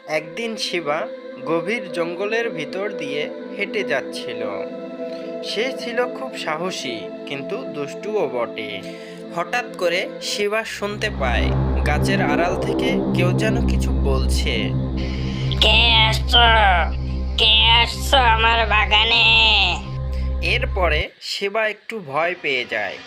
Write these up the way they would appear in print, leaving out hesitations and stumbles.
একদিন শিবা গভীর জঙ্গলের ভিতর দিয়ে হেঁটে যাচ্ছিল। সে ছিল খুব সাহসী কিন্তু দুষ্টুও বটে। হঠাৎ করে শিবা শুনতে পায় গাছের আড়াল থেকে কেউ যেন কিছু বলছে। কে আসছো? কে আসছো আমার বাগানে? এরপরে শিবা একটু ভয় পেয়ে যায়।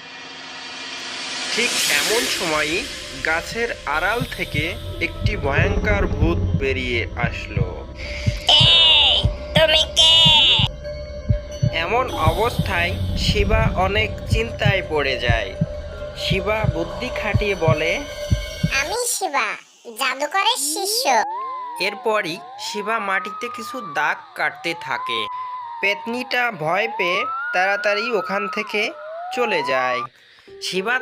ঠিক এমন সময়ই গাছের আড়াল থেকে একটি ভয়ঙ্কর ভূত বেরিয়ে আসলো। এই, তুমি কে? এমন অবস্থায় শিবা অনেক চিন্তায় পড়ে যায়। শিবা বুদ্ধি খাটিয়ে বলে, আমি শিবা, জাদুকরের শিষ্য। এরপরই শিবা মাটিতে কিছু দাগ কাটতে থাকে। পেতনিটা ভয় পেয়ে তাড়াতাড়ি ওখান থেকে চলে যায়। শিবা